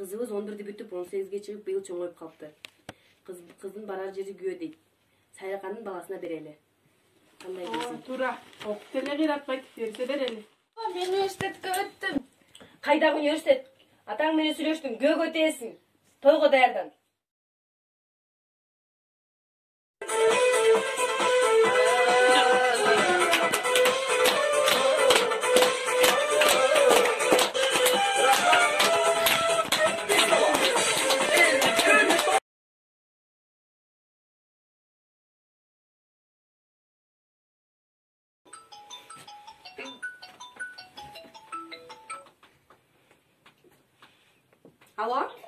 Kızыбыз 11'de бүтүп 18ге чыгып быйыл чоңоюп калыптыр. Кыздын барар жери күйөө дейт. Сайракандын баласына берели. Кандай дейсиң? Туура. Теле кыйратпайт, берсе берели. Мен университетке өттүм. Кайдагы университет? Атаң менен сүйлөштүң, көөгө тээсиң. Тойго даярдан. Алло?